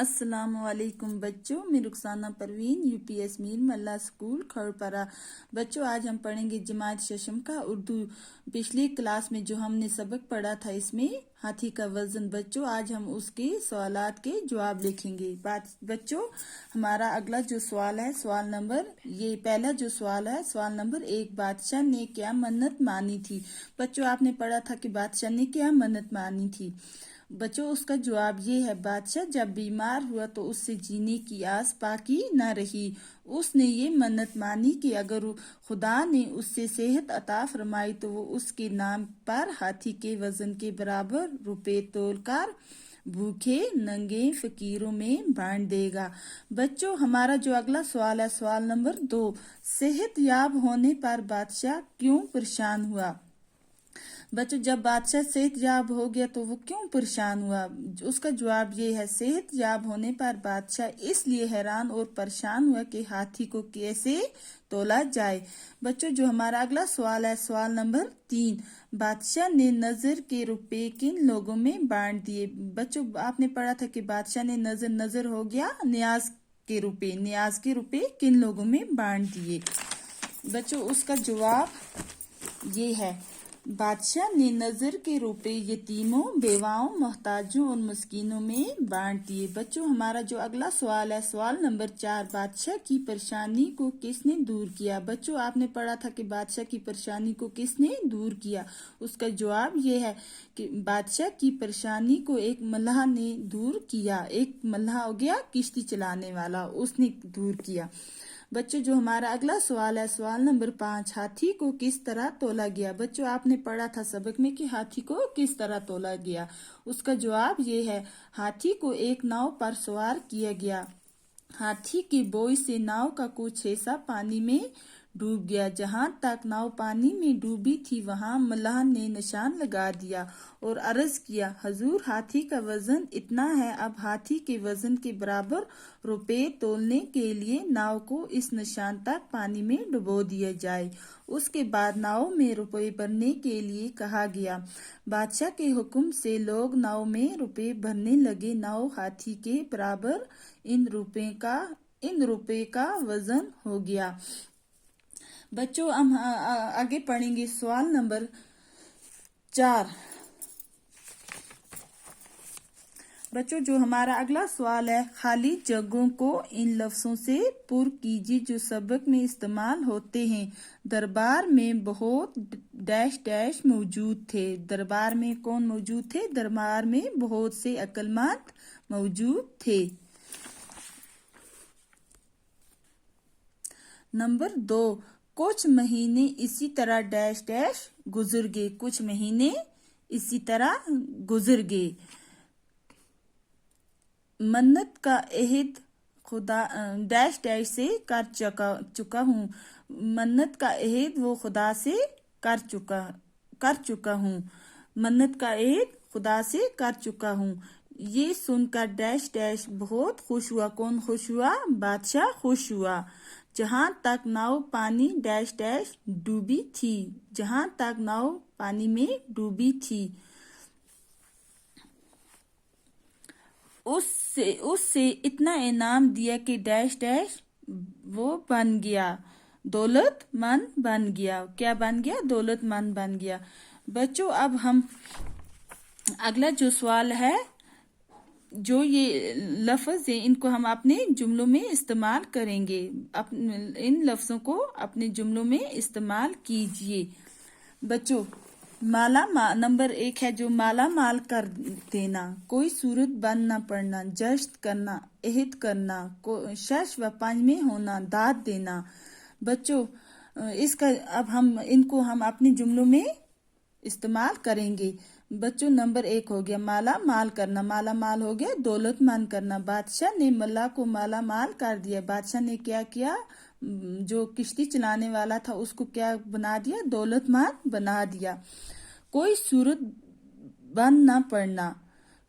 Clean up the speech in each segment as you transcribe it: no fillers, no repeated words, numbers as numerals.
السلام علیکم بچوں، میں رخسانہ پروین UPS میر ملا اسکول کھڑپرا۔ بچوں آج ہم پڑھیں گے جماعت ششم کا اردو۔ پچھلی کلاس میں جو ہم نے سبق پڑھا تھا اس میں ہاتھی کا وزن۔ بچوں آج ہم اس کے سوالات کے جواب لکھیں گے۔ بچوں ہمارا اگلا جو سوال ہے یہ پہلا جو سوال ہے سوال نمبر 1، بادشاہ نے کیا منت مانی تھی؟ بچوں آپ نے پڑھا تھا کہ بادشاہ نے کیا منت مانی تھی۔ بچوں اس کا جواب یہ ہے، بادشاہ جب بیمار ہوا تو اس سے جینے کی آس باقی نہ رہی۔ اس نے یہ منت مانی کہ اگر خدا نے اس سے صحت عطا فرمائی تو وہ اس کے نام پر ہاتھی کے وزن کے برابر روپے تول کر بھوکے ننگے فقیروں میں بانٹ دے گا۔ بچوں ہمارا جو اگلا سوال ہے سوال نمبر 2، صحت یاب ہونے پر بادشاہ کیوں پریشان ہوا؟ بچوں جب بادشاہ صحت یاب ہو گیا تو وہ کیوں پریشان ہوا؟ اس کا جواب یہ ہے، صحت یاب ہونے پر بادشاہ اس لیے حیران اور پریشان ہوا کہ ہاتھی کو کیسے تولا جائے۔ بچوں جو ہمارا اگلا سوال ہے سوال نمبر 3، بادشاہ نے نظر کے روپے کن لوگوں میں بانٹ دیے؟ بچوں آپ نے پڑھا تھا کہ بادشاہ نے نظر ہو گیا نیاز کے روپے کن لوگوں میں بانٹ دیے؟ بچوں اس کا جواب یہ ہے، بادشاہ نے نظر کے روپے یتیموں، بیواؤں، محتاجوں اور مسکینوں میں بانٹ دیے۔ بچوں ہمارا جو اگلا سوال ہے سوال نمبر 4، بادشاہ کی پریشانی کو کس نے دور کیا؟ بچوں آپ نے پڑھا تھا کہ بادشاہ کی پریشانی کو کس نے دور کیا؟ اس کا جواب یہ ہے کہ بادشاہ کی پریشانی کو ایک ملہ نے دور کیا۔ ایک ملہ ہو گیا کشتی چلانے والا، اس نے دور کیا۔ بچوں جو ہمارا اگلا سوال ہے سوال نمبر 5، ہاتھی کو کس طرح تولا گیا؟ بچوں آپ نے پڑھا تھا سبق میں کہ ہاتھی کو کس طرح تولا گیا۔ اس کا جواب یہ ہے، ہاتھی کو ایک ناؤ پر سوار کیا گیا۔ ہاتھی کے بوئی سے ناؤ کا کچھ حصہ پانی میں ڈوب گیا۔ جہاں تک ناؤ پانی میں ڈوبی تھی وہاں ملح نے نشان لگا دیا اور عرض کیا، حضور ہاتھی کا وزن اتنا ہے، اب ہاتھی کے وزن کے برابر روپے تولنے کے لیے ناؤ کو اس نشان تک پانی میں ڈبو دیا جائے۔ اس کے بعد ناؤ میں روپے بھرنے کے لیے کہا گیا۔ بادشاہ کے حکم سے لوگ ناؤ میں روپے بھرنے لگے۔ ناؤ ہاتھی کے برابر ان روپے کا وزن ہو گیا۔ بچوں ہم آگے پڑھیں گے سوال نمبر 4۔ بچوں جو ہمارا اگلا سوال ہے، خالی جگہوں کو ان لفظوں سے پر کیجیے جو سبق میں استعمال ہوتے ہیں۔ دربار میں بہت ڈیش ڈیش موجود تھے۔ دربار میں کون موجود تھے؟ دربار میں بہت سے عقل مند موجود تھے۔ نمبر 2، کچھ مہینے اسی طرح ڈیش ڈیش گزر گئے۔ کچھ مہینے اسی طرح گزر گئے۔ منت کا عہد خدا ڈیش ڈیش سے کر چکا ہوں۔ منت کا عہد وہ خدا سے کر چکا ہوں۔ منت کا عہد خدا سے کر چکا ہوں۔ یہ سن کر ڈیش ڈیش بہت خوش ہوا۔ کون خوش ہوا؟ بادشاہ خوش ہوا۔ جہاں تک ناؤ پانی ڈیش ڈیش ڈوبی تھی۔ جہاں تک ناؤ پانی میں ڈوبی تھی اس سے اتنا انعام دیا کہ ڈیش ڈیش وہ بن گیا، دولت مند بن گیا۔ کیا بن گیا؟ دولت مند بن گیا۔ بچوں اب ہم اگلا جو سوال ہے، جو یہ لفظ ہیں ان کو ہم اپنے جملوں میں استعمال کریں گے۔ ان لفظوں کو اپنے جملوں میں استعمال کیجیے۔ بچوں نمبر 1 ہے جو مالا مال کر دینا، کوئی صورت بند نہ پڑنا، جشن کرنا، عہد کرنا، شش و پنج میں ہونا، داد دینا۔ بچوں ان کو ہم اپنے جملوں میں استعمال کریں گے۔ بچوں نمبر 1 ہو گیا مالا مال کرنا، مالا مال ہو گیا دولت مند کرنا۔ بادشاہ نے ملا کو مالا مال کر دیا۔ بادشاہ نے کیا کیا؟ جو کشتی چلانے والا تھا اس کو کیا بنا دیا؟ دولت مند بنا دیا۔ کوئی صورت بند نہ پڑنا۔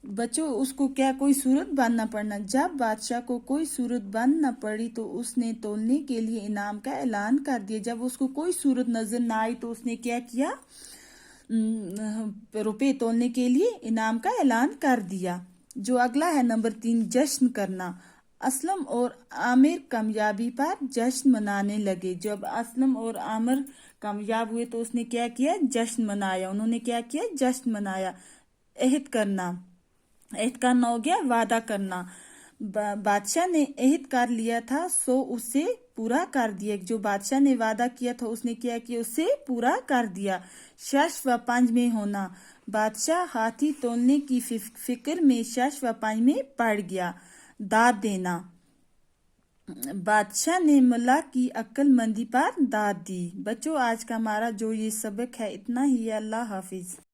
بچوں اس کو کیا کوئی صورت بند نہ پڑنا؟ جب بادشاہ کو کوئی صورت بند نہ پڑی تو اس نے تولنے کے لیے انعام کا اعلان کر دیا۔ جب اس کو کوئی صورت نظر نہ آئی تو اس نے کیا کیا؟ روپے تولنے کے لیے انعام کا اعلان کر دیا۔ جو اگلا ہے نمبر 3 جشن کرنا۔ اسلم اور عامر کامیابی پر جشن منانے لگے۔ جب اسلم اور عامر کامیاب ہوئے تو اس نے کیا کیا؟ جشن منایا۔ انہوں نے کیا کیا؟ جشن منایا۔ عہد کرنا ہو گیا وعدہ کرنا۔ بادشاہ نے عہد کر لیا تھا سو اسے پورا کر دیا۔ جو بادشاہ نے وعدہ کیا تھا اس نے کیا کیا؟ اسے پورا کر دیا۔ شش و پنج میں ہونا۔ بادشاہ ہاتھی تولنے کی فکر میں شش و پنج میں پڑ گیا۔ داد دینا۔ بادشاہ نے ملا کی عقل مندی پر داد دی۔ بچوں آج کا ہمارا جو یہ سبق ہے اتنا ہی ہے۔ اللہ حافظ۔